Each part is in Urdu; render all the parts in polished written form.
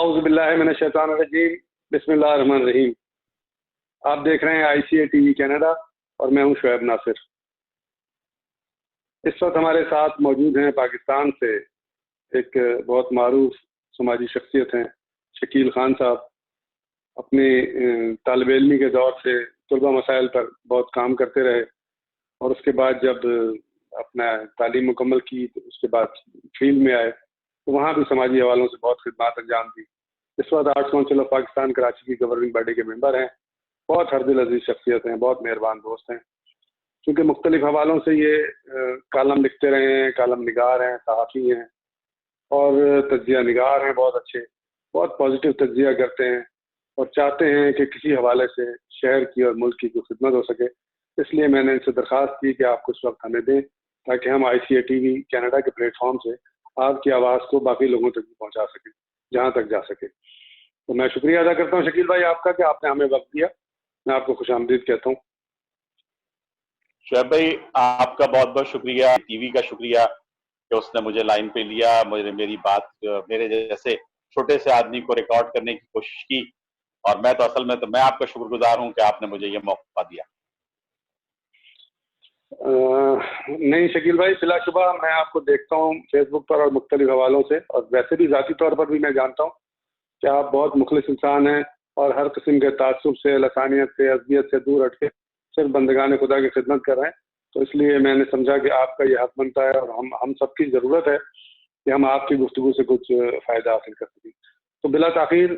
اعوذ باللہ من الشیطان الرجیم، بسم اللہ الرحمن الرحیم۔ آپ دیکھ رہے ہیں ICA-TV کینیڈا اور میں ہوں شعیب ناصر۔ اس وقت ہمارے ساتھ موجود ہیں پاکستان سے ایک بہت معروف سماجی شخصیت ہیں شکیل خان صاحب۔ اپنی طالب علمی کے دور سے طلبہ مسائل پر بہت کام کرتے رہے اور اس کے بعد جب اپنا تعلیم مکمل کی تو اس کے بعد فیلڈ میں آئے تو وہاں بھی سماجی حوالوں سے بہت خدمات انجام دی۔ اس وقت arts council of Pakistan Karachi کی گورننگ باڈی کے ممبر ہیں۔ بہت ہر دل عزیز شخصیت ہیں، بہت مہربان دوست ہیں۔ چونکہ مختلف حوالوں سے یہ کالم لکھتے رہے ہیں، کالم نگار ہیں، صحافی ہیں اور تجزیہ نگار ہیں، بہت اچھے، بہت پازیٹیو تجزیہ کرتے ہیں اور چاہتے ہیں کہ کسی حوالے سے شہر کی اور ملک کی کوئی خدمت ہو سکے۔ اس لیے میں نے ان سے درخواست کی کہ آپ کچھ وقت ہمیں دیں تاکہ ہم ICA-TV کینیڈا کے پلیٹ فارم سے آپ کی آواز کو باقی لوگوں تک بھی پہنچا سکیں جہاں تک جا سکے۔ تو میں شکریہ ادا کرتا ہوں شکیل بھائی آپ کا کہ آپ نے ہمیں وقت دیا۔ میں آپ کو خوش آمدید کہتا ہوں۔ شعیب بھائی آپ کا بہت بہت شکریہ، ٹی وی کا شکریہ کہ اس نے مجھے لائن پہ لیا، میری بات میرے جیسے چھوٹے سے آدمی کو ریکارڈ کرنے کی کوشش کی، اور میں تو اصل میں تو میں آپ کا شکر گزار ہوں کہ آپ نے مجھے یہ موقع دیا۔ نہیں شکیل بھائی، بلا شبہ میں آپ کو دیکھتا ہوں فیس بک پر اور مختلف حوالوں سے، اور ویسے بھی ذاتی طور پر بھی میں جانتا ہوں کہ آپ بہت مخلص انسان ہیں اور ہر قسم کے تعصب سے، لسانیت سے، عصبیت سے دور ہٹ کے صرف بندگان خدا کی خدمت کر رہے ہیں۔ تو اس لیے میں نے سمجھا کہ آپ کا یہ حق بنتا ہے اور ہم سب کی ضرورت ہے کہ ہم آپ کی گفتگو سے کچھ فائدہ حاصل کر سکیں۔ تو بلا تاخیر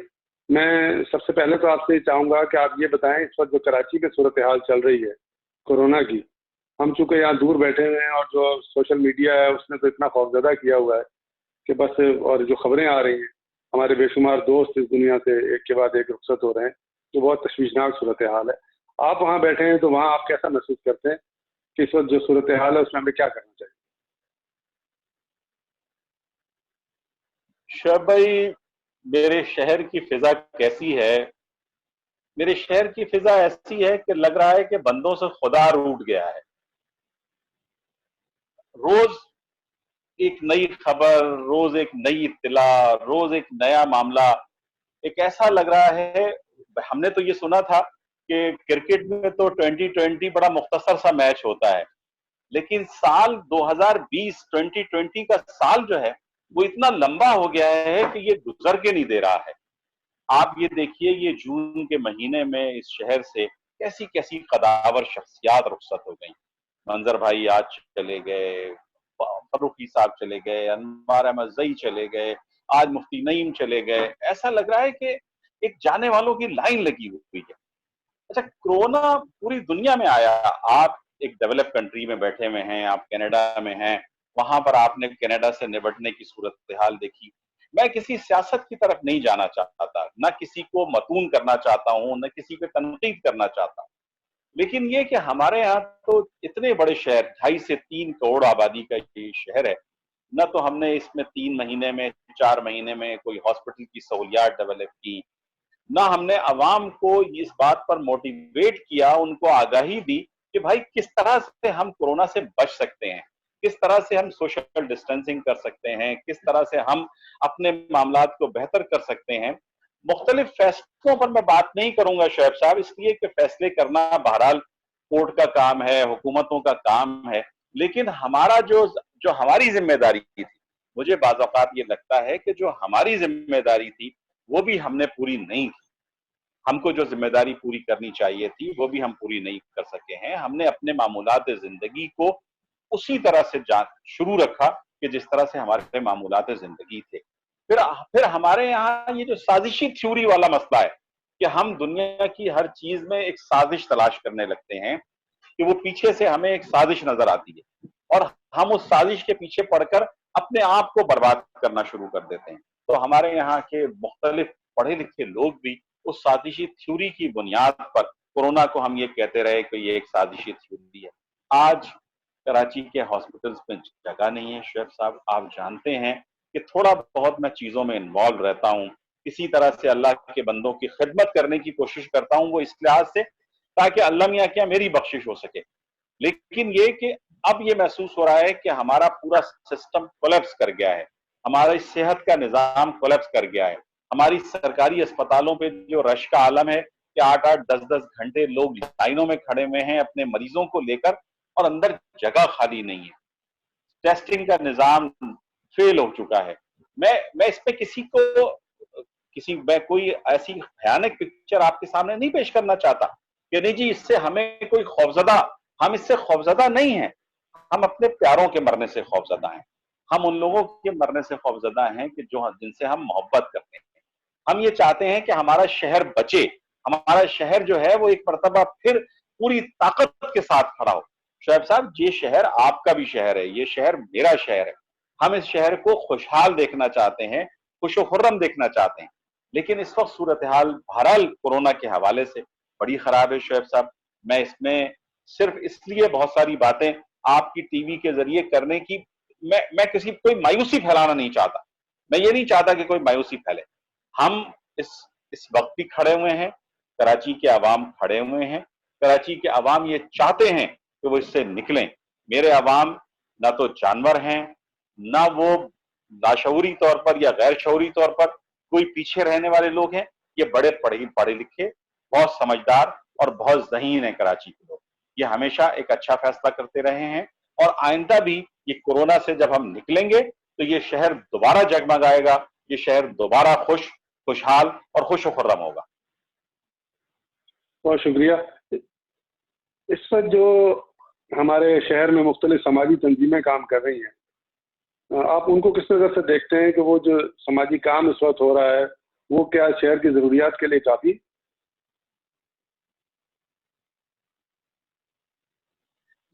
میں سب سے پہلے تو آپ سے یہ چاہوں گا کہ آپ یہ بتائیں اس وقت جو کراچی کی صورتحال چل رہی ہے کورونا کی، ہم چونکہ یہاں دور بیٹھے ہوئے ہیں اور جو سوشل میڈیا ہے اس نے تو اتنا خوفزدہ کیا ہوا ہے کہ بس، اور جو خبریں آ رہی ہیں، ہمارے بے شمار دوست اس دنیا سے ایک کے بعد ایک رخصت ہو رہے ہیں، جو بہت تشویشناک صورتحال ہے۔ آپ وہاں بیٹھے ہیں تو وہاں آپ کیسا محسوس کرتے ہیں کہ اس وقت جو صورتحال ہے اس میں ہمیں کیا کرنا چاہیے؟ شعیب بھائی میرے شہر کی فضا کیسی ہے؟ میرے شہر کی فضا ایسی ہے کہ لگ رہا ہے کہ بندوں سے خدا روٹ گیا ہے۔ روز ایک نئی خبر، روز ایک نئی اطلاع، روز ایک نیا معاملہ، ایک ایسا لگ رہا ہے۔ ہم نے تو یہ سنا تھا کہ کرکٹ میں تو 2020 بڑا مختصر سا میچ ہوتا ہے، لیکن سال 2020 کا سال جو ہے وہ اتنا لمبا ہو گیا ہے کہ یہ گزر کے نہیں دے رہا ہے۔ آپ یہ دیکھیے، یہ جون کے مہینے میں اس شہر سے کیسی کیسی قداور شخصیات رخصت ہو گئیں۔ منظر بھائی آج چلے گئے، فروخی صاحب چلے گئے، انوار احمد زئی چلے گئے، آج مفتی نعیم چلے گئے۔ ایسا لگ رہا ہے کہ ایک جانے والوں کی لائن لگی ہوئی ہے۔ اچھا، کورونا پوری دنیا میں آیا، آپ ایک ڈیولپ کنٹری میں بیٹھے ہوئے ہیں، آپ کینیڈا میں ہیں، وہاں پر آپ نے کینیڈا سے نمٹنے کی صورتحال دیکھی۔ میں کسی سیاست کی طرف نہیں جانا چاہتا، نہ کسی کو متون کرنا چاہتا ہوں، نہ کسی پہ تنقید کرنا چاہتا ہوں، لیکن یہ کہ ہمارے یہاں تو اتنے بڑے شہر، 2.5 سے 3 کروڑ آبادی کا یہ شہر ہے، نہ تو ہم نے اس میں 3 مہینے میں 4 مہینے میں کوئی ہاسپٹل کی سہولیات ڈیولپ کی، نہ ہم نے عوام کو اس بات پر موٹیویٹ کیا، ان کو آگاہی دی کہ بھائی کس طرح سے ہم کورونا سے بچ سکتے ہیں، کس طرح سے ہم سوشل ڈسٹینسنگ کر سکتے ہیں، کس طرح سے ہم اپنے معاملات کو بہتر کر سکتے ہیں۔ مختلف فیصلوں پر میں بات نہیں کروں گا شعیب صاحب، اس لیے کہ فیصلے کرنا بہرحال کورٹ کا کام ہے، حکومتوں کا کام ہے، لیکن ہمارا جو ہماری ذمہ داری تھی، مجھے بعض اوقات یہ لگتا ہے کہ جو ہماری ذمہ داری تھی وہ بھی ہم نے پوری نہیں کی۔ ہم کو جو ذمہ داری پوری کرنی چاہیے تھی وہ بھی ہم پوری نہیں کر سکے ہیں۔ ہم نے اپنے معمولات زندگی کو اسی طرح سے شروع رکھا کہ جس طرح سے ہمارے معمولات زندگی تھے۔ پھر ہمارے یہاں یہ جو سازشی تھیوری والا مسئلہ ہے کہ ہم دنیا کی ہر چیز میں ایک سازش تلاش کرنے لگتے ہیں، کہ وہ پیچھے سے ہمیں ایک سازش نظر آتی ہے اور ہم اس سازش کے پیچھے پڑ کر اپنے آپ کو برباد کرنا شروع کر دیتے ہیں۔ تو ہمارے یہاں کے مختلف پڑھے لکھے لوگ بھی اس سازشی تھیوری کی بنیاد پر کورونا کو ہم یہ کہتے رہے کہ یہ ایک سازشی تھیوری ہے۔ آج کراچی کے ہاسپٹلز میں جگہ نہیں ہے شعیب صاحب، آپ جانتے ہیں کہ تھوڑا بہت میں چیزوں میں انوالو رہتا ہوں، کسی طرح سے اللہ کے بندوں کی خدمت کرنے کی کوشش کرتا ہوں، وہ اس لحاظ سے تاکہ اللہ میاں کیا میری بخشش ہو سکے۔ لیکن یہ کہ اب یہ محسوس ہو رہا ہے کہ ہمارا پورا سسٹم کولیپس کر گیا ہے، ہماری صحت کا نظام کولیپس کر گیا ہے۔ ہماری سرکاری اسپتالوں پہ جو رش کا عالم ہے کہ 8-8 10 10 گھنٹے لوگ لائنوں میں کھڑے ہوئے ہیں اپنے مریضوں کو لے کر، اور اندر جگہ خالی نہیں ہے. ٹیسٹنگ کا نظام فیل ہو چکا ہے. میں اس پہ میں کوئی ایسی بھیانک پکچر آپ کے سامنے نہیں پیش کرنا چاہتا کہ نہیں جی اس سے ہمیں کوئی خوفزدہ، ہم اس سے خوفزدہ نہیں ہیں. ہم اپنے پیاروں کے مرنے سے خوفزدہ ہیں. ہم ان لوگوں کے مرنے سے خوفزدہ ہیں کہ جن سے ہم محبت کرتے ہیں. ہم یہ چاہتے ہیں کہ ہمارا شہر بچے، ہمارا شہر جو ہے وہ ایک مرتبہ پھر پوری طاقت کے ساتھ کھڑا ہو. شعیب صاحب، یہ شہر آپ کا بھی شہر ہے، یہ شہر میرا شہر ہے. ہم اس شہر کو خوشحال دیکھنا چاہتے ہیں، خوش و خرم دیکھنا چاہتے ہیں. لیکن اس وقت صورتحال بہرحال کورونا کے حوالے سے بڑی خراب ہے. شعیب صاحب، میں اس میں صرف اس لیے بہت ساری باتیں آپ کی ٹی وی کے ذریعے کرنے کی، میں کوئی مایوسی پھیلانا نہیں چاہتا. میں یہ نہیں چاہتا کہ کوئی مایوسی پھیلے. ہم اس وقت بھی کھڑے ہوئے ہیں، کراچی کے عوام کھڑے ہوئے ہیں. کراچی کے عوام یہ چاہتے ہیں کہ وہ اس سے نکلیں. میرے عوام نہ تو جانور ہیں، نہ وہ لاشعوری طور پر یا غیر شعوری طور پر کوئی پیچھے رہنے والے لوگ ہیں. یہ بڑے پڑھے لکھے، بہت سمجھدار اور بہت ذہین ہیں کراچی کے لوگ. یہ ہمیشہ ایک اچھا فیصلہ کرتے رہے ہیں، اور آئندہ بھی یہ کورونا سے جب ہم نکلیں گے تو یہ شہر دوبارہ جگمگائے گا، یہ شہر دوبارہ خوشحال اور خوش و خرم ہوگا. بہت شکریہ. اس وقت جو ہمارے شہر میں مختلف سماجی تنظیمیں کام کر رہی ہیں، آپ ان کو کس نظر سے دیکھتے ہیں کہ وہ جو سماجی کام اس وقت ہو رہا ہے وہ کیا شہر کی ضروریات کے لیے کافی؟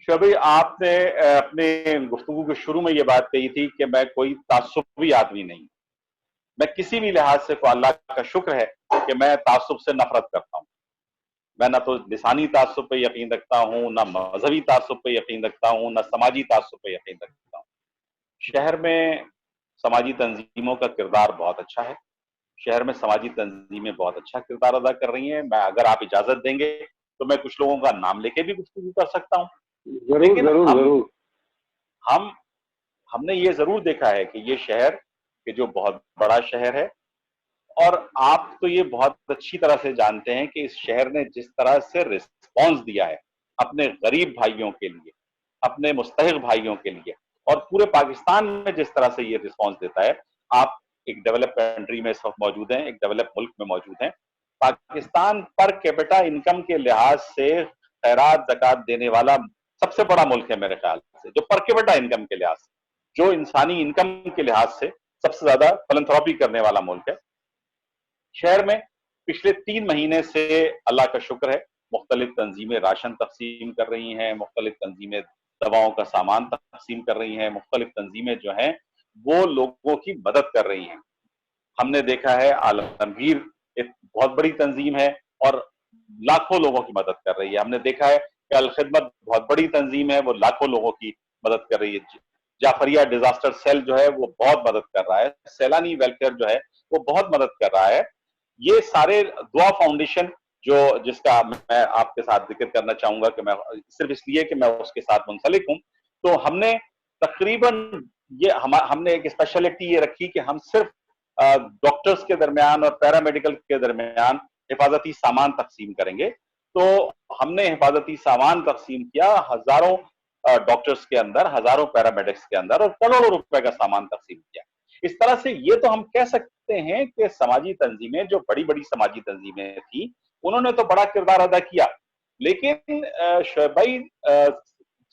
شبھی، آپ نے اپنے گفتگو کے شروع میں یہ بات کہی تھی کہ میں کوئی تعصبی آدمی نہیں. میں کسی بھی لحاظ سے، اللہ کا شکر ہے کہ میں تعصب سے نفرت کرتا ہوں. میں نہ تو لسانی تعصب پہ یقین رکھتا ہوں، نہ مذہبی تعصب پہ یقین رکھتا ہوں، نہ سماجی تعصب پہ یقین رکھتا ہوں. شہر میں سماجی تنظیموں کا کردار بہت اچھا ہے. شہر میں سماجی تنظیمیں بہت اچھا کردار ادا کر رہی ہیں. اگر آپ اجازت دیں گے تو میں کچھ لوگوں کا نام لے کے بھی گفتگو کر سکتا ہوں. ضرور لیکن ضرور ضرور. ہم نے یہ ضرور دیکھا ہے کہ یہ شہر کہ جو بہت بڑا شہر ہے، اور آپ تو یہ بہت اچھی طرح سے جانتے ہیں کہ اس شہر نے جس طرح سے رسپانس دیا ہے اپنے غریب بھائیوں کے لیے، اپنے مستحق بھائیوں کے لیے، اور پورے پاکستان میں جس طرح سے یہ رسپانس دیتا ہے. آپ ایک ڈیولپ کنٹری میں اس وقت موجود ہیں، ایک ڈیولپ ملک میں موجود ہیں. پاکستان پر کیپٹا انکم کے لحاظ سے خیرات زکات دینے والا سب سے بڑا ملک ہے میرے خیال سے، جو پر کیپٹا انکم کے لحاظ سے، جو انسانی انکم کے لحاظ سے سب سے زیادہ فلنتھراپی کرنے والا ملک ہے. شہر میں پچھلے 3 مہینے سے اللہ کا شکر ہے مختلف تنظیمیں راشن تقسیم کر رہی ہیں، مختلف تنظیمیں دواؤں کا سامان تقسیم کر رہی ہیں، مختلف تنظیمیں جو ہیں وہ لوگوں کی مدد کر رہی ہیں. ہم نے دیکھا ہے عالمگیر ایک بہت بڑی تنظیم ہے اور لاکھوں لوگوں کی مدد کر رہی ہے. ہم نے دیکھا ہے کہ الخدمت بہت بڑی تنظیم ہے، وہ لاکھوں لوگوں کی مدد کر رہی ہے. جعفریہ ڈیزاسٹر سیل جو ہے وہ بہت مدد کر رہا ہے. سیلانی ویلفیئر جو ہے وہ بہت مدد کر رہا ہے. یہ سارے دعا فاؤنڈیشن جس کا میں آپ کے ساتھ ذکر کرنا چاہوں گا کہ میں صرف اس لیے کہ میں اس کے ساتھ منسلک ہوں، تو ہم نے تقریباً ہم نے ایک اسپیشلٹی یہ رکھی کہ ہم صرف ڈاکٹرز کے درمیان اور پیرامیڈیکل کے درمیان حفاظتی سامان تقسیم کریں گے. تو ہم نے حفاظتی سامان تقسیم کیا ہزاروں ڈاکٹرز کے اندر، ہزاروں پیرامیڈکس کے اندر، اور کروڑوں روپے کا سامان تقسیم کیا. اس طرح سے یہ تو ہم کہہ سکتے ہیں کہ سماجی تنظیمیں جو بڑی بڑی سماجی تنظیمیں تھیں انہوں نے تو بڑا کردار ادا کیا. لیکن شعیب بھائی،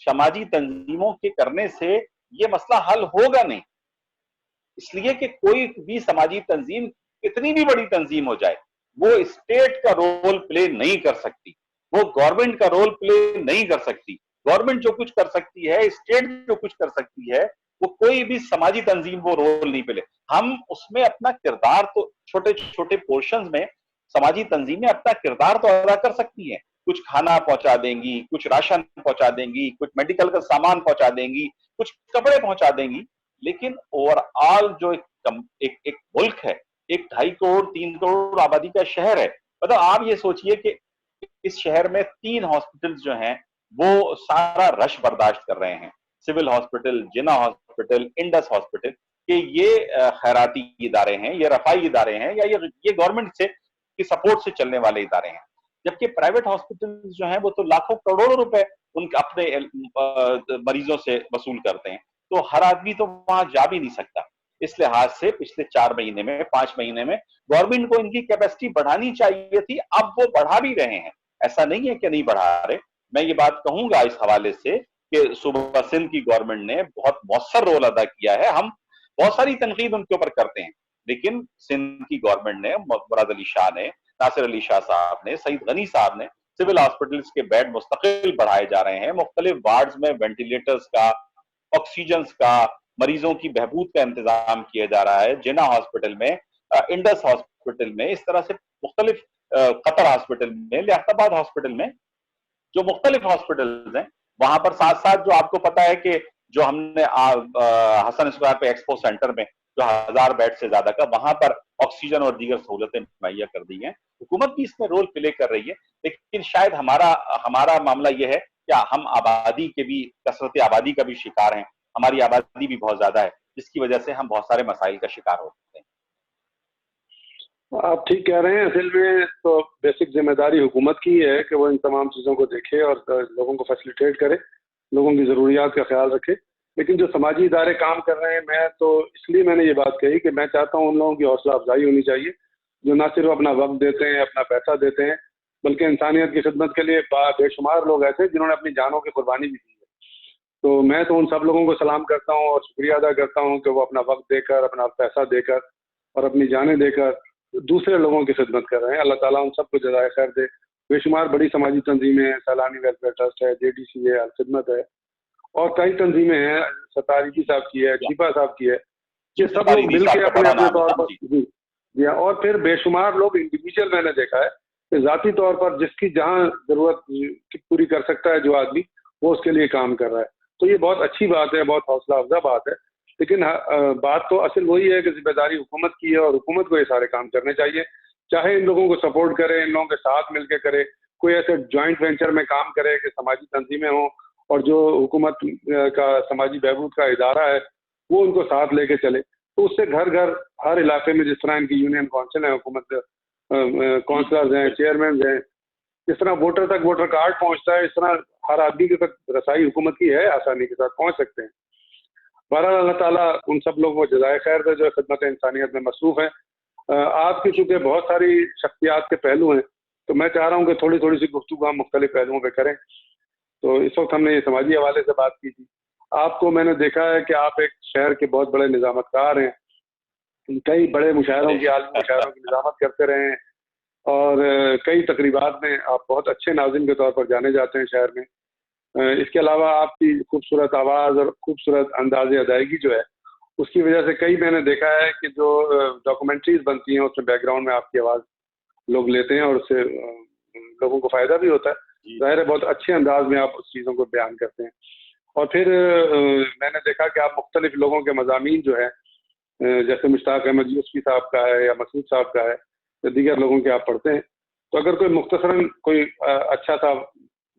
سماجی تنظیموں کے کرنے سے یہ مسئلہ حل ہوگا نہیں. اس لیے کہ کوئی بھی سماجی تنظیم کتنی بھی بڑی تنظیم ہو جائے وہ اسٹیٹ کا رول پلے نہیں کر سکتی، وہ گورنمنٹ کا رول پلے نہیں کر سکتی. گورنمنٹ جو کچھ کر سکتی ہے، اسٹیٹ جو کچھ کر سکتی ہے، وہ کوئی بھی سماجی تنظیم وہ رول نہیں پلے. ہم اس میں اپنا کردار تو چھوٹے چھوٹے پورشنز میں سماجی تنظیمیں اپنا کردار تو ادا کر سکتی ہیں. کچھ کھانا پہنچا دیں گی، کچھ راشن پہنچا دیں گی، کچھ میڈیکل کا سامان پہنچا دیں گی، کچھ کپڑے پہنچا دیں گی. لیکن اوور آل جو ایک ملک ہے، 2.5 کروڑ 3 کروڑ آبادی کا شہر ہے، مطلب آپ یہ سوچئے کہ اس شہر میں 3 ہاسپٹل جو ہیں وہ سارا رش برداشت کر رہے ہیں. سول ہاسپٹل، جنا ہاسپٹل، انڈس ہاسپٹل. کہ یہ خیراتی ادارے ہیں، یہ رفائی ادارے ہیں، یا یہ گورنمنٹ سے کی سپورٹ سے چلنے والے ادارے ہیں، جبکہ پرائیویٹ ہاسپٹل جو ہیں وہ تو لاکھوں کروڑوں روپے ان اپنے مریضوں سے وصول کرتے ہیں، تو ہر آدمی تو وہاں جا بھی نہیں سکتا۔ اس لحاظ سے پچھلے 4 مہینے میں 5 مہینے میں گورنمنٹ کو ان کی کیپیسٹی بڑھانی چاہیے تھی، اب وہ بڑھا بھی رہے ہیں، ایسا نہیں ہے کہ نہیں بڑھا رہے۔ میں یہ بات کہوں گا اس حوالے سے کہ صوبہ سندھ کی گورنمنٹ نے بہت مؤثر رول ادا کیا ہے، ہم بہت ساری تنقید ان کے اوپر کرتے ہیں، لیکن سندھ کی گورنمنٹ نے، مراد علی شاہ نے، ناصر علی شاہ صاحب نے، سعید غنی صاحب نے سول ہاسپٹلز کے بیڈ مستقل بڑھائے جا رہے ہیں، مختلف وارڈز میں وینٹیلیٹرز کا، آکسیجنز کا، مریضوں کی بہبود کا انتظام کیا جا رہا ہے، جنا ہاسپٹل میں، انڈس ہاسپٹل میں، اس طرح سے مختلف، قطر ہاسپٹل میں، لیاقت آباد ہاسپٹل میں، جو مختلف ہاسپٹلز ہیں وہاں پر ساتھ ساتھ جو آپ کو پتا ہے کہ جو ہم نے حسن اسکوائر پہ ایکسپو سینٹر میں جو 1000 بیڈ سے زیادہ کا، وہاں پر آکسیجن اور دیگر سہولتیں مہیا کر دی ہیں، حکومت بھی اس میں رول پلے کر رہی ہے، لیکن شاید ہمارا معاملہ یہ ہے کہ ہم آبادی کے بھی، کثرت آبادی کا بھی شکار ہیں، ہماری آبادی بھی بہت زیادہ ہے، جس کی وجہ سے ہم بہت سارے مسائل کا شکار ہوتے ہیں۔ آپ ٹھیک کہہ رہے ہیں، اصل میں تو بیسک ذمہ داری حکومت کی ہے کہ وہ ان تمام چیزوں کو دیکھے اور لوگوں کو فیسیلیٹیٹ کرے، لوگوں کی ضروریات کا خیال رکھے، لیکن جو سماجی ادارے کام کر رہے ہیں، میں نے یہ بات کہی کہ میں چاہتا ہوں ان لوگوں کی حوصلہ افزائی ہونی چاہیے جو نہ صرف اپنا وقت دیتے ہیں، اپنا پیسہ دیتے ہیں، بلکہ انسانیت کی خدمت کے لیے بے شمار لوگ ایسے جنہوں نے اپنی جانوں کی قربانی بھی دی ہے۔ تو میں تو ان سب لوگوں کو سلام کرتا ہوں اور شکریہ ادا کرتا ہوں کہ وہ اپنا وقت دے کر، اپنا پیسہ دے کر اور اپنی جانیں دے کر دوسرے لوگوں کی خدمت کر رہے ہیں۔ اللہ تعالیٰ ان سب کو جزائے خیر دے۔ بے شمار بڑی سماجی تنظیمیں ہیں، سیلانی ویلفیئر ٹرسٹ ہے، JDC ہے، الخدمت ہے، اور کئی تنظیمیں ہیں، ستارکی صاحب کی ہے، شفا صاحب کی ہے، یہ سب لوگ مل کے اپنے اپنے طور پر جی، اور پھر بے شمار لوگ انڈیویجول میں نے دیکھا ہے کہ ذاتی طور پر جس کی جہاں ضرورت پوری کر سکتا ہے جو آدمی، وہ اس کے لیے کام کر رہا ہے۔ تو یہ بہت اچھی بات ہے، بہت حوصلہ افزا بات ہے، لیکن بات تو اصل وہی ہے کہ ذمہ داری حکومت کی ہے اور حکومت کو یہ سارے کام کرنے چاہیے، چاہے ان لوگوں کو سپورٹ کرے، ان لوگوں کے ساتھ مل کے کرے، کوئی ایسے جوائنٹ وینچر میں کام کرے کہ سماجی تنظیمیں ہوں اور جو حکومت کا سماجی بہبود کا ادارہ ہے وہ ان کو ساتھ لے کے چلے، تو اس سے گھر گھر ہر علاقے میں، جس طرح ان کی یونین کونسل ہیں، حکومت کونسلرز ہیں، چیئرمین ہیں، جس طرح ووٹر تک ووٹر کارڈ پہنچتا ہے، اس طرح ہر آدمی کے تک رسائی حکومت کی ہے، آسانی کے ساتھ پہنچ سکتے ہیں۔ بہرحال اللہ تعالیٰ ان سب لوگوں کو جزائے خیر دے جو خدمت انسانیت میں مصروف ہیں۔ آپ کی چونکہ بہت ساری شخصیات کے پہلو ہیں، تو میں چاہ رہا ہوں کہ تھوڑی تھوڑی سی گفتگو ہم مختلف پہلوؤں پہ کریں۔ تو اس وقت ہم نے یہ سماجی حوالے سے بات کی تھی۔ آپ کو میں نے دیکھا ہے کہ آپ ایک شہر کے بہت بڑے نظامت کار ہیں، کئی بڑے مشاعروں کی، عالمی مشاعروں کی نظامت کرتے رہے ہیں، اور کئی تقریبات میں آپ بہت اچھے ناظرین کے طور پر جانے جاتے ہیں شہر میں۔ اس کے علاوہ آپ کی خوبصورت آواز اور خوبصورت انداز ادائیگی جو ہے، اس کی وجہ سے کئی میں نے دیکھا ہے کہ جو ڈاکومنٹریز بنتی ہیں اس میں بیک گراؤنڈ میں آپ کی آواز لوگ لیتے ہیں اور اس سے لوگوں کو فائدہ بھی ہوتا ہے۔ ظاہر ہے بہت اچھے انداز میں آپ اس چیزوں کو بیان کرتے ہیں، اور پھر میں نے دیکھا کہ آپ مختلف لوگوں کے مضامین جو ہے، جیسے مشتاق احمد یوسفی صاحب کا ہے یا مسعود صاحب کا ہے یا دیگر لوگوں کے آپ پڑھتے ہیں، تو اگر کوئی مختصراً کوئی اچھا سا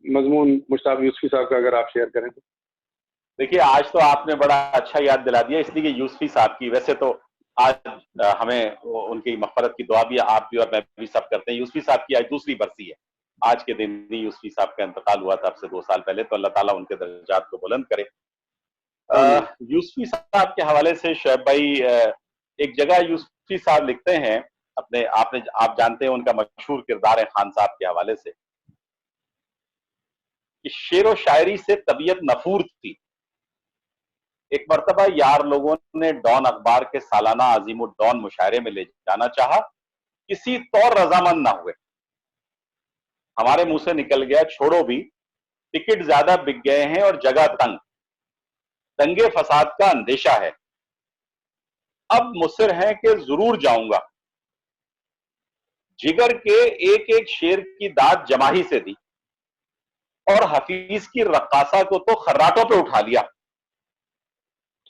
مضمون مشتاق یوسفی صاحب کا اگر آپ شیئر کریں تو۔ دیکھیے، آج تو آپ نے بڑا اچھا یاد دلا دیا، اس لیے کہ یوسفی صاحب کی، ویسے تو آج ہمیں ان کی مغفرت کی دعا بھی آپ بھی اور میں بھی سب کرتے ہیں۔ یوسفی صاحب کی آج دوسری برسی ہے، آج کے دن ہی یوسفی صاحب کا انتقال ہوا تھا اب سے 2 سال پہلے، تو اللہ تعالیٰ ان کے درجات کو بلند کرے۔ یوسفی صاحب کے حوالے سے شعیب بھائی، ایک جگہ یوسفی صاحب لکھتے ہیں اپنے، آپ جانتے ہیں ان کا مشہور کردار ہے خان صاحب کے حوالے سے، کہ شعر و شاعری سے طبیعت نفور تھی، ایک مرتبہ یار لوگوں نے ڈان اخبار کے سالانہ عظیم الڈان مشاعرے میں لے جانا چاہا، کسی طور رضامند نہ ہوئے، ہمارے منہ سے نکل گیا چھوڑو بھی، ٹکٹ زیادہ بک گئے ہیں اور جگہ تنگ، دنگے فساد کا اندیشہ ہے، اب مصر ہیں کہ ضرور جاؤں گا، جگر کے ایک ایک شیر کی داد جماہی سے دی، اور حفیظ کی رقاصہ کو تو خراٹوں پہ اٹھا لیا،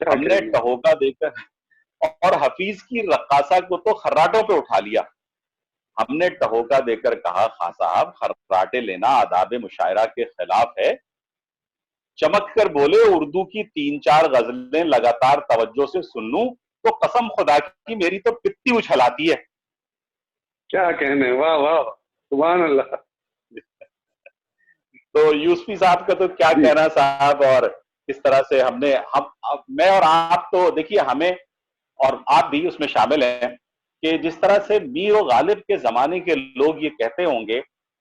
ہم نے ٹہوکا دے کر، اور حفیظ کی رقاصہ کو تو خراٹوں پہ اٹھا لیا، ہم نے ٹہوکا دے کر کہا خان صاحب خراٹے لینا آداب مشاعرہ کے خلاف ہے، چمک کر بولے اردو کی 3-4 غزلیں لگاتار توجہ سے سن لوں تو قسم خدا کی میری تو پتی اچھلاتی ہے. کیا کہنے, واہ واہ, سبحان اللہ. تو یوسفی صاحب کا تو کیا جی کہنا صاحب, اور کس طرح سے ہم نے میں اور آپ تو دیکھیے ہمیں, اور آپ بھی اس میں شامل ہیں, کہ جس طرح سے میر و غالب کے زمانے کے لوگ یہ کہتے ہوں گے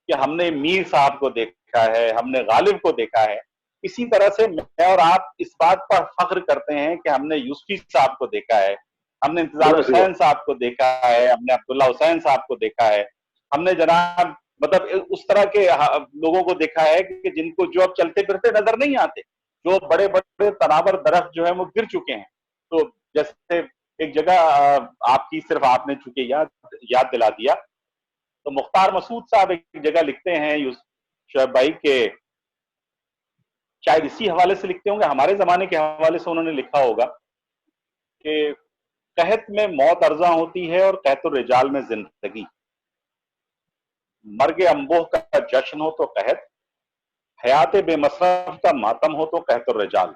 کہ ہم نے میر صاحب کو دیکھا ہے, ہم نے غالب کو دیکھا ہے, اسی طرح سے میں اور آپ اس بات پر فخر کرتے ہیں کہ ہم نے یوسفی صاحب کو دیکھا ہے, ہم نے انتظار بس حسین صاحب کو دیکھا ہے, ہم نے عبداللہ حسین صاحب کو دیکھا ہے, ہم نے جناب مطلب اس طرح کے لوگوں کو دیکھا ہے کہ جن کو جو اب چلتے پھرتے نظر نہیں آتے, جو بڑے بڑے تناور درخت جو ہیں وہ گر چکے ہیں. تو جیسے ایک جگہ آپ کی صرف آپ نے چونکہ یاد دلا دیا, تو مختار مسعود صاحب ایک جگہ لکھتے ہیں شعیب بھائی کے, شاید اسی حوالے سے لکھتے ہوں گے, ہمارے زمانے کے حوالے سے انہوں نے لکھا ہوگا کہ قحط میں موت ارزاں ہوتی ہے اور قحط الرجال میں زندگی, مرگ انبوہ کا جشن ہو تو قحط, حیات بے مصرف کا ماتم ہو تو قحط الرجال,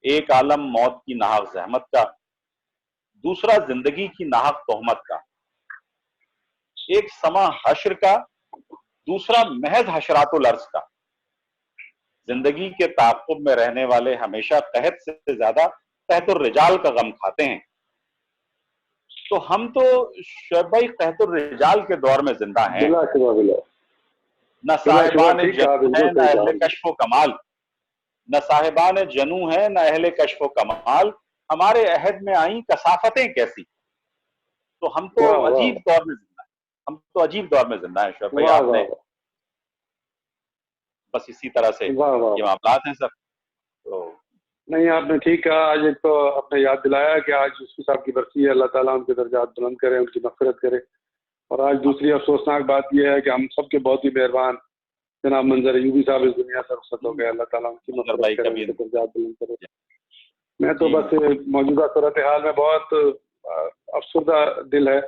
ایک عالم موت کی ناحق زحمت کا, دوسرا زندگی کی ناحق تہمت کا, ایک سما حشر کا, دوسرا محض حشرات الارض کا, زندگی کے تعاقب میں رہنے والے ہمیشہ قحط سے زیادہ قحط الرجال کا غم کھاتے ہیں. تو ہم تو شعیب بھائی قحط الرجال کے دور میں زندہ ہیں, بلا شبہ, نہ بلا شبہ, صاحبان ٹھیک کہا, جنو ہیں بالکل نہ صحیح اہل کہا. کشف و کمال, نہ صاحبان جنو ہیں نہ اہل کشف و کمال, ہمارے عہد میں آئیں کثافتیں کیسی. تو ہم تو واہ واہ عجیب دور میں زندہ ہیں, ہم تو عجیب دور میں زندہ ہیں شعیب بھائی. واہ آپ واہ نے بس اسی طرح سے واہ واہ. یہ معاملات ہیں سر. تو نہیں, آپ نے ٹھیک کہا. آج ایک تو آپ نے یاد دلایا کہ آج یوسفی صاحب کی برسی ہے, اللہ تعالیٰ ان کے درجات بلند کرے, ان کی مغفرت کرے. اور آج دوسری افسوسناک بات یہ ہے کہ ہم سب کے بہت ہی مہربان جناب منظر ایوبی صاحب اس دنیا سے رخصت ہو گئے, اللہ تعالیٰ ان کی منظر مغفرت بھائی کرے, کا ان بھی کے درجات بلند کرے. میں تو جی بس موجودہ صورتحال میں بہت افسردہ دل ہے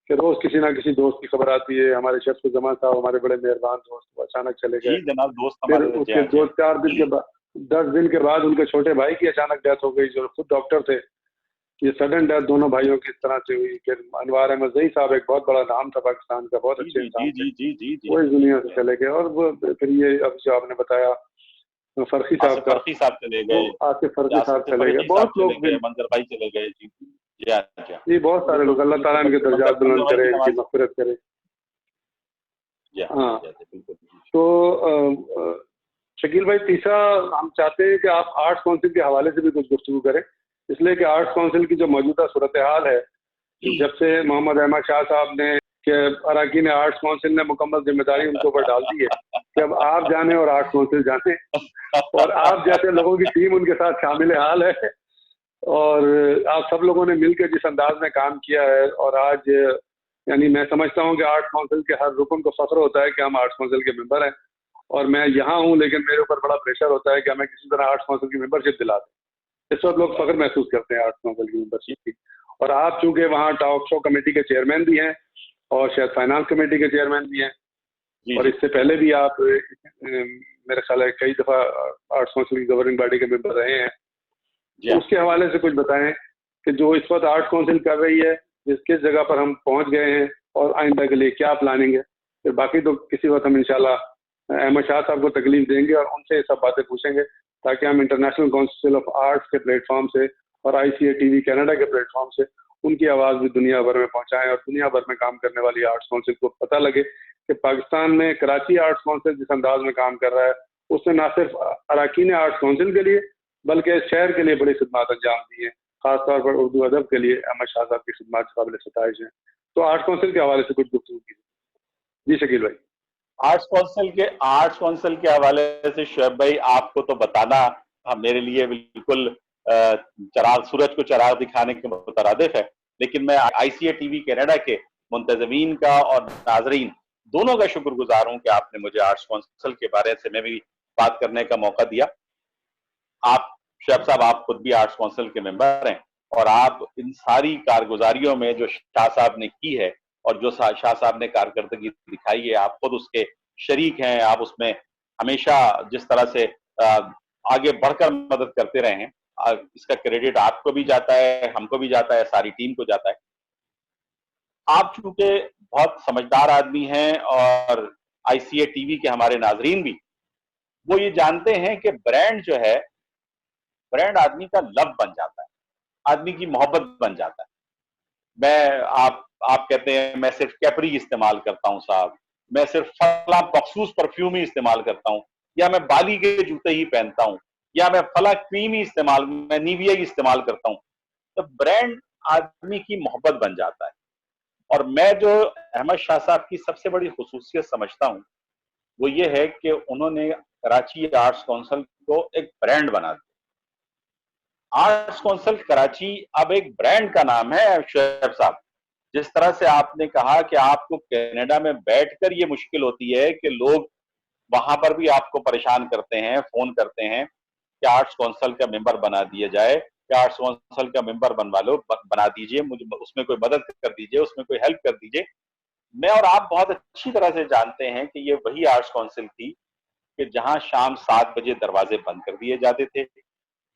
کہ روز کسی نہ کسی دوست کی خبر آتی ہے. ہمارے شرف زمان صاحب ہمارے بڑے مہربان دوست, وہ اچانک چلے گئے. جی جناب, دوست پھر ہمارے اس جی کے ہاں جی 2-4 دن کے بعد 10 دن کے بعد ان کے چھوٹے بھائی کی اچانک ڈیتھ ہو گئی, جو خود ڈاکٹر تھے. یہ سڈن ڈیتھ دونوں بھائیوں کی اس طرح سے ہوئی. پھر انوار احمد زئی صاحب, ایک بہت بڑا نام تھا پاکستان کا, بہت اچھے جی انسان تھے, جی جی جی جی وہ اس دنیا سے چلے گئے. اور وہ پھر یہ اب جو آپ نے بتایا فرقی صاحب آصف کا, فرقی صاحب چلے وہ گئے, آصف فرقی صاحب آصف چلے گئے. فرقی صاحب بہت چلے لوگ گئے, بھی, منظر بھائی چلے گئے. جی جی ہاں جی ہاں. یہ بہت سارے لوگ, اللہ تعالیٰ ان کے درجات منظر بلند بھائی کرے, کی ان کی نماز. مغفرت کرے. جی ہاں, جی بالکل. تو شکیل بھائی, تیسرا ہم چاہتے ہیں کہ آپ آرٹس کونسل کے حوالے سے بھی کچھ گفتگو کریں, اس لیے کہ آرٹس کونسل کی جو موجودہ صورتحال ہے, جب سے محمد احمد شاہ صاحب نے کہ اراکین آرٹس کونسل نے مکمل ذمہ داری ان کے اوپر ڈال دی ہے کہ اب آپ جانے اور آرٹس کونسل جانے, اور آپ جیسے لوگوں کی ٹیم ان کے ساتھ شامل حال ہے, اور آپ سب لوگوں نے مل کے جس انداز میں کام کیا ہے, اور آج یعنی میں سمجھتا ہوں کہ آرٹس کونسل کے ہر رکن کو فخر ہوتا ہے کہ ہم آرٹس کونسل کے ممبر ہیں, اور میں یہاں ہوں لیکن میرے اوپر بڑا پریشر ہوتا ہے کہ ہمیں کسی طرح آرٹس کونسل کی ممبرشپ دلا دیں. اس وقت لوگ فخر محسوس کرتے ہیں آرٹس کونسل کی ممبرشپ کی. اور آپ چونکہ وہاں ٹاک شو کمیٹی کے چیئرمین بھی ہیں, اور شاید فائنانس کمیٹی کے چیئرمین بھی ہیں, اور اس سے پہلے بھی آپ میرے خیال ہے کئی دفعہ آرٹس کونسل کی گورننگ باڈی کے ممبر رہے ہیں. تو اس کے حوالے سے کچھ بتائیں کہ جو اس وقت آرٹس کونسل کر رہی ہے, کس جگہ پر ہم پہنچ گئے ہیں, اور آئندہ کے لیے کیا پلاننگ ہے. پھر باقی تو کسی وقت ہم انشاءاللہ احمد شاہ صاحب کو تکلیف دیں گے اور ان سے یہ سب باتیں پوچھیں گے, تاکہ ہم انٹرنیشنل کونسل آف آرٹس کے پلیٹ فارم سے اور ICA-TV کینیڈا کے پلیٹ فارم سے ان کی آواز بھی دنیا بھر میں پہنچائیں, اور دنیا بھر میں کام کرنے والی آرٹس کونسل کو پتہ لگے کہ پاکستان میں کراچی آرٹس کونسل جس انداز میں کام کر رہا ہے, اس نے نہ صرف اراکین آرٹس کونسل کے لیے بلکہ اس شہر کے لیے بڑی خدمات انجام دی ہیں, خاص طور پر اردو ادب کے لیے احمد شاہ صاحب کی خدمات قابل ستائش ہیں. تو آرٹس کونسل کے حوالے سے کچھ گفتگو کیجیے. جی شکیل بھائی. آرٹس کونسل کے حوالے سے شعیب بھائی, آپ کو تو بتانا میرے لیے بالکل چراغ, سورج کو چراغ دکھانے کے مترادف ہے, لیکن میں ICA-TV کینیڈا کے منتظمین کا اور ناظرین دونوں کا شکر گزار ہوں کہ آپ نے مجھے آرٹس کونسل کے بارے سے میں بھی بات کرنے کا موقع دیا. آپ شعیب صاحب, آپ خود بھی آرٹس کونسل کے ممبر ہیں, اور آپ ان ساری کارگزاریوں میں جو شاہ صاحب نے کی ہے اور جو شاہ صاحب نے کارکردگی دکھائی ہے, آپ خود اس کے شریک ہیں. آپ اس میں ہمیشہ جس طرح سے آگے بڑھ کر مدد کرتے رہے ہیں, اس کا کریڈٹ آپ کو بھی جاتا ہے, ہم کو بھی جاتا ہے, ساری ٹیم کو جاتا ہے. آپ چونکہ بہت سمجھدار آدمی ہیں اور آئی سی اے ٹی وی کے ہمارے ناظرین بھی, وہ یہ جانتے ہیں کہ برانڈ جو ہے, برانڈ آدمی کا لو بن جاتا ہے, آدمی کی محبت بن جاتا ہے. میں آپ کہتے ہیں میں صرف کیپری استعمال کرتا ہوں صاحب, میں صرف فلاں مخصوص پرفیوم ہی استعمال کرتا ہوں, یا میں بالی کے جوتے ہی پہنتا ہوں, یا میں فلاں کریم ہی میں نیویا ہی استعمال کرتا ہوں. تو برانڈ آدمی کی محبت بن جاتا ہے. اور میں جو احمد شاہ صاحب کی سب سے بڑی خصوصیت سمجھتا ہوں وہ یہ ہے کہ انہوں نے کراچی آرٹس کونسل کو ایک برانڈ بنا دیا. آرٹس کونسل کراچی اب ایک برانڈ کا نام ہے. شعیب صاحب, جس طرح سے آپ نے کہا کہ آپ کو کینیڈا میں بیٹھ کر یہ مشکل ہوتی ہے کہ لوگ وہاں پر بھی آپ کو پریشان کرتے ہیں, فون کرتے ہیں کہ آرٹس کونسل کا ممبر بنا دیا جائے, کہ آرٹس کونسل کا ممبر بنا دیجئے, مجھے اس میں کوئی مدد کر دیجئے, اس میں کوئی ہیلپ کر دیجئے. میں اور آپ بہت اچھی طرح سے جانتے ہیں کہ یہ وہی آرٹس کونسل تھی کہ جہاں شام 7 بجے دروازے بند کر دیے جاتے تھے,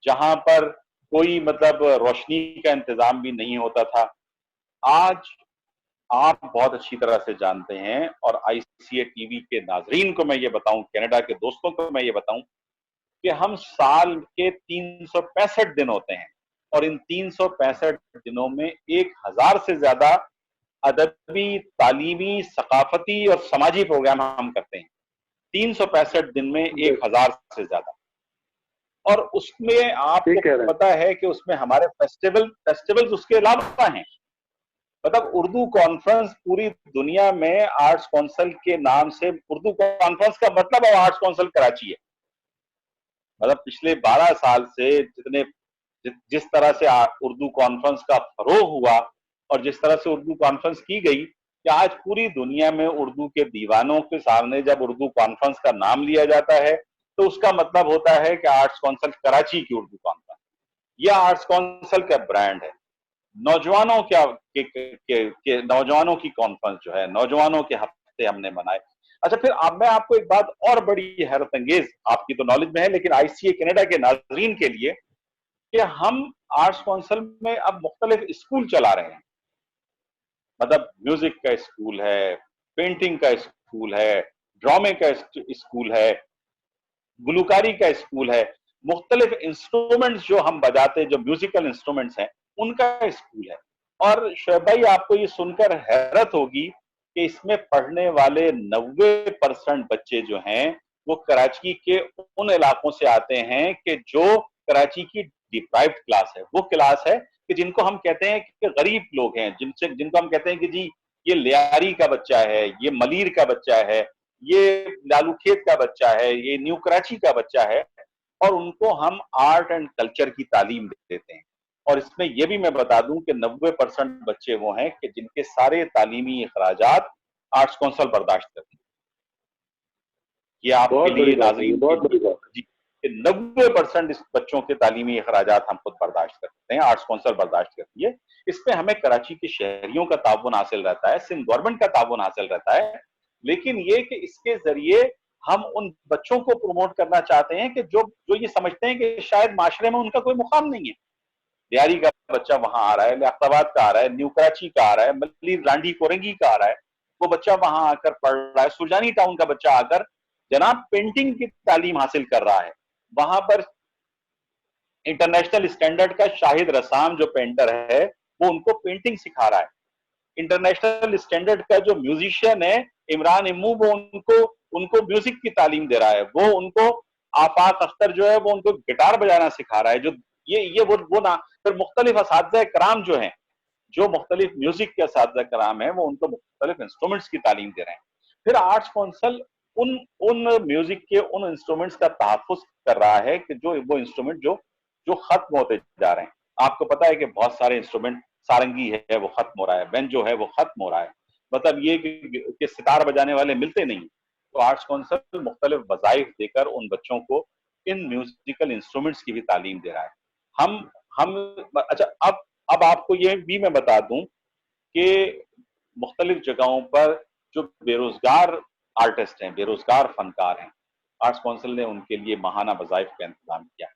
جہاں پر کوئی مطلب روشنی کا انتظام بھی نہیں ہوتا تھا. آج آپ بہت اچھی طرح سے جانتے ہیں, اور آئی سی اے ٹی وی کے ناظرین کو میں یہ بتاؤں, کینیڈا کے دوستوں کو میں یہ بتاؤں کہ ہم سال کے 365 دن ہوتے ہیں, اور ان 365 دنوں میں 1000 سے زیادہ ادبی, تعلیمی, ثقافتی اور سماجی پروگرام ہم کرتے ہیں. 365 دن میں 1000 سے زیادہ. اور اس میں آپ کو پتا ہے کہ اس میں ہمارے فیسٹیول اس کے علاوہ ہیں. مطلب اردو کانفرنس پوری دنیا میں آرٹس کونسل کے نام سے, اردو کانفرنس کا مطلب اب آرٹس کونسل کراچی ہے. مطلب پچھلے 12 سال سے جس طرح سے اردو کانفرنس کا فروغ ہوا اور جس طرح سے اردو کانفرنس کی گئی, کہ آج پوری دنیا میں اردو کے دیوانوں کے سامنے جب اردو کانفرنس کا نام لیا جاتا ہے تو اس کا مطلب ہوتا ہے کہ آرٹس کونسل کراچی کی اردو کانفرنس, یہ آرٹس کونسل کا برانڈ ہے. نوجوانوں نوجوانوں کی کانفرنس جو ہے, نوجوانوں کے ہفتے ہم نے منائے. اچھا, پھر اب میں آپ کو ایک بات اور بڑی حیرت انگیز, آپ کی تو نالج میں ہے لیکن آئی سی اے کینیڈا کے ناظرین کے لیے, کہ ہم آرٹس کونسل میں اب مختلف اسکول چلا رہے ہیں. مطلب میوزک کا اسکول ہے, پینٹنگ کا اسکول ہے, ڈرامے کا اسکول ہے, گلوکاری کا اسکول ہے, مختلف انسٹرومنٹس جو ہم بجاتے, جو میوزیکل انسٹرومنٹس ہیں, ان کا اسکول ہے. اور شعیب بھائی, آپ کو یہ سن کر حیرت ہوگی کہ اس میں پڑھنے والے 90% بچے جو ہیں وہ کراچی کے ان علاقوں سے آتے ہیں کہ جو کراچی کی ڈیپرائیوڈ کلاس ہے. وہ کلاس ہے کہ جن کو ہم کہتے ہیں کہ غریب لوگ ہیں, جن کو ہم کہتے ہیں کہ جی یہ لیاری کا بچہ ہے, یہ ملیر کا بچہ ہے, یہ لالو کھیت کا بچہ ہے, یہ نیو کراچی کا بچہ ہے, اور ان کو ہم آرٹ اینڈ کلچر کی تعلیم دیتے ہیں. اور اس میں یہ بھی میں بتا دوں کہ 90% بچے وہ ہیں کہ جن کے سارے تعلیمی اخراجات آرٹس کونسل برداشت کرتی ہے. یہ آپ کے لیے ناظرین, 90% اس بچوں کے تعلیمی اخراجات ہم خود برداشت کرتے ہیں, آرٹس کونسل برداشت کرتی ہے. اس پہ ہمیں کراچی کے شہریوں کا تعاون حاصل رہتا ہے, سندھ گورنمنٹ کا تعاون حاصل رہتا ہے. لیکن یہ کہ اس کے ذریعے ہم ان بچوں کو پروموٹ کرنا چاہتے ہیں کہ جو یہ سمجھتے ہیں کہ شاید معاشرے میں ان کا کوئی مقام نہیں ہے. دیاری کا بچہ وہاں آ رہا ہے, لیاقتآباد کا آ رہا ہے, نیو کراچی کا آ رہا ہے, ملیر لانڈی کورنگی کا آ رہا ہے, وہ بچہ وہاں آ کر پڑھ رہا ہے. سرجانی ٹاؤن کا بچہ آ کر جناب پینٹنگ کی تعلیم حاصل کر رہا ہے. وہاں پر انٹرنیشنل اسٹینڈرڈ کا شاہد رسام جو پینٹر ہے وہ ان کو پینٹنگ سکھا رہا ہے. انٹرنیشنل اسٹینڈرڈ کا جو میوزیشین ہے عمران امو, وہ ان کو میوزک کی تعلیم دے رہا ہے. وہ ان کو آفاق اختر جو ہے وہ ان کو گٹار بجانا سکھا رہا ہے. جو وہ نہ پھر مختلف اساتذہ کرام جو ہیں, جو مختلف میوزک کے اساتذہ کرام ہیں, وہ ان کو مختلف انسٹرومنٹس کی تعلیم دے رہے ہیں. پھر آرٹس کونسل ان میوزک کے ان انسٹرومنٹس کا تحفظ کر رہا ہے کہ وہ انسٹرومنٹ جو ختم ہوتے جا رہے ہیں. آپ کو پتا ہے کہ بہت سارے انسٹرومنٹ, سارنگی ہے وہ ختم ہو رہا ہے, بینجو ہے وہ ختم ہو رہا ہے. مطلب یہ کہ ستار بجانے والے ملتے نہیں. تو آرٹس کونسل مختلف وظائف دے کر ان بچوں کو ان میوزیکل انسٹرومنٹس کی بھی تعلیم دے رہا ہے. اچھا, اب آپ کو یہ بھی میں بتا دوں کہ مختلف جگہوں پر جو بے روزگار آرٹسٹ ہیں, بے روزگار فنکار ہیں, آرٹس کونسل نے ان کے لیے ماہانہ وظائف کا انتظام کیا.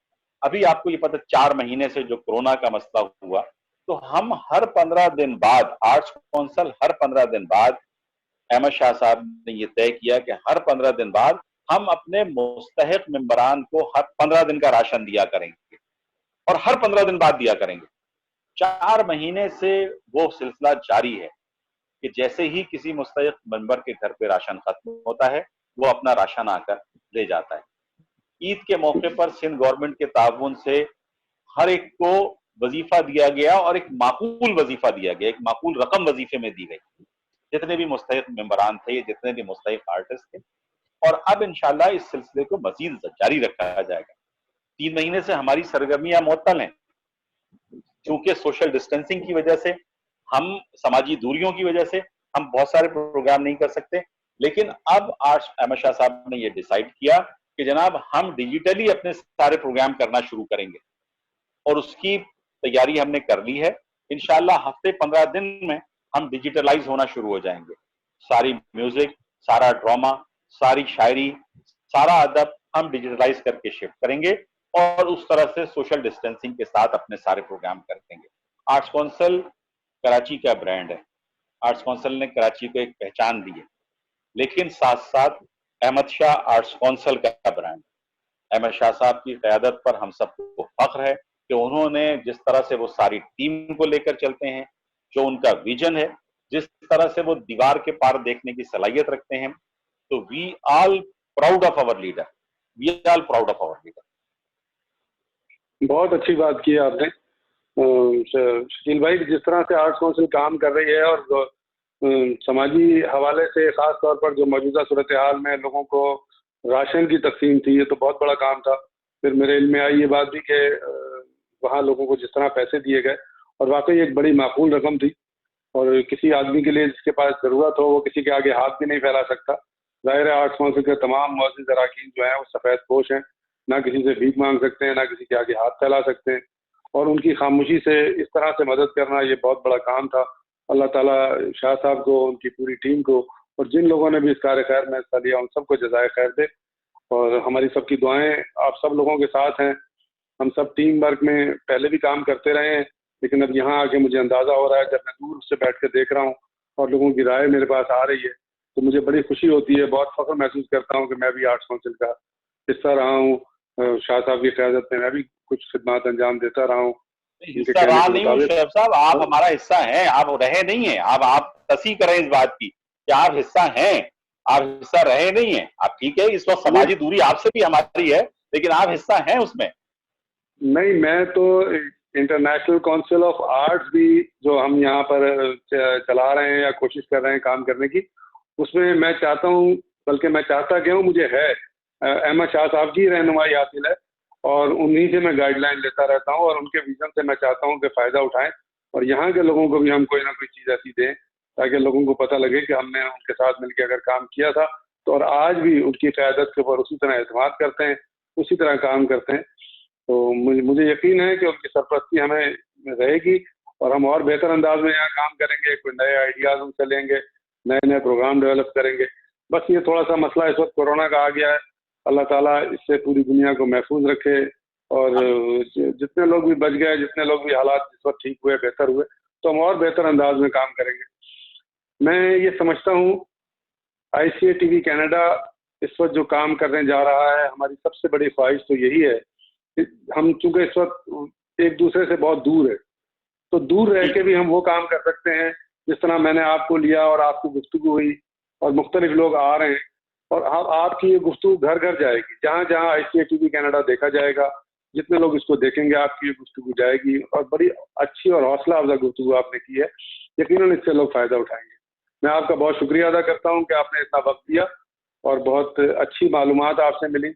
ابھی آپ کو یہ پتہ 4 مہینے سے جو کورونا کا مسئلہ ہوا، تو ہم ہر 15 دن بعد، آرٹس کونسل ہر 15 دن بعد، احمد شاہ صاحب نے یہ طے کیا کہ ہر 15 دن بعد ہم اپنے مستحق ممبران کو ہر 15 دن کا راشن دیا کریں گے، اور ہر 15 دن بعد دیا کریں گے۔ 4 مہینے سے وہ سلسلہ جاری ہے کہ جیسے ہی کسی مستحق ممبر کے گھر پہ راشن ختم ہوتا ہے، وہ اپنا راشن آ کر لے جاتا ہے۔ عید کے موقع پر سندھ گورنمنٹ کے تعاون سے ہر ایک کو وظیفہ دیا گیا، اور ایک معقول وظیفہ دیا گیا، ایک معقول رقم وظیفے میں دی گئی، جتنے بھی مستحق ممبران تھے، جتنے بھی مستحق آرٹسٹ تھے۔ اور اب انشاءاللہ اس سلسلے کو مزید جاری رکھا جائے گا۔ 3 مہینے سے ہماری سرگرمیاں معطل ہیں، چونکہ سوشل ڈسٹینسنگ کی وجہ سے، ہم سماجی دوریوں کی وجہ سے ہم بہت سارے پروگرام نہیں کر سکتے، لیکن اب آج احمد شاہ صاحب نے یہ ڈیسائیڈ کیا کہ جناب ہم ڈیجیٹلی اپنے سارے پروگرام کرنا شروع کریں گے، اور اس کی تیاری ہم نے کر لی ہے۔ انشاءاللہ ہفتے 15 دن میں ہم ڈیجیٹلائز ہونا شروع ہو جائیں گے۔ ساری میوزک، سارا ڈراما، ساری شاعری، سارا ادب ہم ڈیجیٹلائز کر کے شفٹ کریں گے، اور اس طرح سے سوشل ڈسٹینسنگ کے ساتھ اپنے سارے پروگرام کریں گے۔ آرٹس کونسل کراچی کا برانڈ ہے، آرٹس کونسل نے کراچی کو ایک پہچان دی ہے، لیکن ساتھ ساتھ احمد شاہ آرٹس کونسل کا برانڈ ہے۔ احمد شاہ صاحب کی قیادت پر ہم سب کو فخر ہے کہ انہوں نے جس طرح سے وہ ساری ٹیم کو لے کر چلتے ہیں، جو ان کا ویژن ہے، جس طرح سے وہ دیوار کے پار دیکھنے کی صلاحیت رکھتے ہیں، تو we all proud of our leader, we all proud of our leader. بہت اچھی بات کی آپ نے شکیل بھائی، جس طرح سے آرٹس کونسل کام کر رہی ہے، اور سماجی حوالے سے خاص طور پر جو موجودہ صورتحال میں لوگوں کو راشن کی تقسیم تھی، یہ تو بہت بڑا کام تھا۔ پھر میرے علم میں آئی یہ بات بھی کہ وہاں لوگوں کو جس طرح پیسے دیے گئے، اور واقعی ایک بڑی معقول رقم تھی، اور کسی آدمی کے لیے جس کے پاس ضرورت ہو وہ کسی کے آگے ہاتھ بھی نہیں پھیلا سکتا۔ ظاہر ہے آرٹس کونسل کے تمام معزز اراکین جو ہیں وہ سفید پوش ہیں، نہ کسی سے بھیک مانگ سکتے ہیں، نہ کسی کے آگے ہاتھ پھیلا سکتے ہیں، اور ان کی خاموشی سے اس طرح سے مدد کرنا یہ بہت بڑا کام تھا۔ اللہ تعالیٰ شاہ صاحب کو، ان کی پوری ٹیم کو، اور جن لوگوں نے بھی اس کار خیر میں حصہ لیا، ان سب کو جزائے خیر دے، اور ہماری سب کی دعائیں آپ سب لوگوں کے ساتھ ہیں۔ ہم سب ٹیم ورک میں پہلے بھی کام کرتے رہے ہیں، لیکن اب یہاں آ کے مجھے اندازہ ہو رہا ہے، جب میں دور سے بیٹھ کے دیکھ رہا ہوں اور لوگوں کی رائے میرے پاس آ رہی ہے، تو مجھے بڑی خوشی ہوتی ہے، بہت فخر محسوس کرتا ہوں کہ میں بھی آرٹس کونسل کا حصہ رہا ہوں۔ شاہ صاحب کی قیادت میں بھی کچھ خدمات انجام دیتا رہا ہوں۔ حصہ رہا نہیں ہوں شعیب صاحب، آپ ہمارا حصہ ہیں، آپ رہے نہیں ہیں۔ آپ تصحیح کریں اس بات کی کہ آپ حصہ ہیں، آپ حصہ رہے نہیں ہیں۔ آپ ٹھیک ہے، اس وقت سماجی دوری آپ سے بھی ہماری ہے، لیکن آپ حصہ ہیں اس میں۔ نہیں، میں تو انٹرنیشنل کونسل آف آرٹس بھی جو ہم یہاں پر چلا رہے ہیں یا کوشش کر رہے ہیں کام کرنے کی، اس میں میں چاہتا ہوں، بلکہ میں چاہتا کیا ہوں، مجھے ہے احمد شاہ صاحب کی رہنمائی حاصل ہے، اور انہی سے میں گائیڈ لائن لیتا رہتا ہوں، اور ان کے ویژن سے میں چاہتا ہوں کہ فائدہ اٹھائیں، اور یہاں کے لوگوں کو بھی ہم کوئی نہ کوئی چیز ایسی دیں تاکہ لوگوں کو پتہ لگے کہ ہم نے ان کے ساتھ مل کے اگر کام کیا تھا تو، اور آج بھی ان کی قیادت کے اوپر اسی طرح اعتماد کرتے ہیں، اسی طرح کام کرتے ہیں۔ تو مجھے یقین ہے کہ ان کی سرپرستی ہمیں رہے گی، اور ہم اور بہتر انداز میں یہاں کام کریں گے، کوئی نئے آئیڈیاز ان سے لیں گے، نئے نئے پروگرام ڈیولپ کریں گے۔ بس یہ تھوڑا سا مسئلہ اس وقت کورونا کا آ گیا ہے، اللہ تعالیٰ اس سے پوری دنیا کو محفوظ رکھے، اور جتنے لوگ بھی بچ گئے، جتنے لوگ بھی حالات اس وقت ٹھیک ہوئے، بہتر ہوئے، تو ہم اور بہتر انداز میں کام کریں گے۔ میں یہ سمجھتا ہوں آئی سی اے ٹی وی کینیڈا اس وقت جو کام کرنے جا رہا ہے، ہماری سب سے بڑی خواہش تو یہی ہے کہ ہم چونکہ اس وقت ایک دوسرے سے بہت دور ہے، تو دور رہ کے بھی ہم وہ کام کر سکتے ہیں جس طرح میں نے آپ کو لیا اور آپ کی گفتگو ہوئی، اور مختلف لوگ آ رہے ہیں، اور آپ کی یہ گفتگو گھر گھر جائے گی، جہاں جہاں آئی سی اے ٹی وی کینیڈا دیکھا جائے گا، جتنے لوگ اس کو دیکھیں گے آپ کی یہ گفتگو جائے گی، اور بڑی اچھی اور حوصلہ افزا گفتگو آپ نے کی ہے، یقیناً اس سے لوگ فائدہ اٹھائیں گے۔ میں آپ کا بہت شکریہ ادا کرتا ہوں کہ آپ نے اتنا وقت دیا، اور بہت اچھی معلومات آپ سے ملی،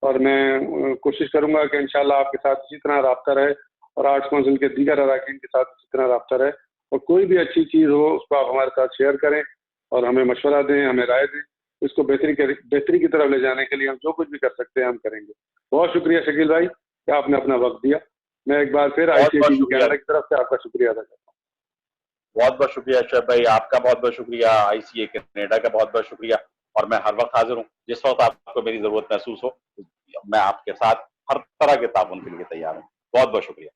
اور میں کوشش کروں گا کہ انشاءاللہ آپ کے ساتھ اسی طرح رابطہ رہے، اور آرٹس کونسل کے دیگر اراکین کے ساتھ اسی طرح رابطہ رہے، اور کوئی بھی اچھی چیز ہو اس کو آپ ہمارے ساتھ شیئر کریں، اور ہمیں مشورہ دیں، ہمیں رائے دیں، اس کو بہتری کی طرف لے جانے کے لیے ہم جو کچھ بھی کر سکتے ہیں ہم کریں گے۔ بہت شکریہ شکیل بھائی کہ آپ نے اپنا وقت دیا۔ میں ایک بار پھر آئی سی اے ٹی وی کینیڈا کی طرف سے آپ کا شکریہ ادا کرتا ہوں۔ بہت بہت شکریہ شعیب بھائی، آپ کا بہت بہت شکریہ، آئی سی اے کینیڈا کا بہت بہت شکریہ، اور میں ہر وقت حاضر ہوں، جس وقت آپ کو میری ضرورت محسوس ہو میں آپ کے ساتھ ہر طرح کے تعاون کے لیے تیار ہیں. بہت بہت شکریہ.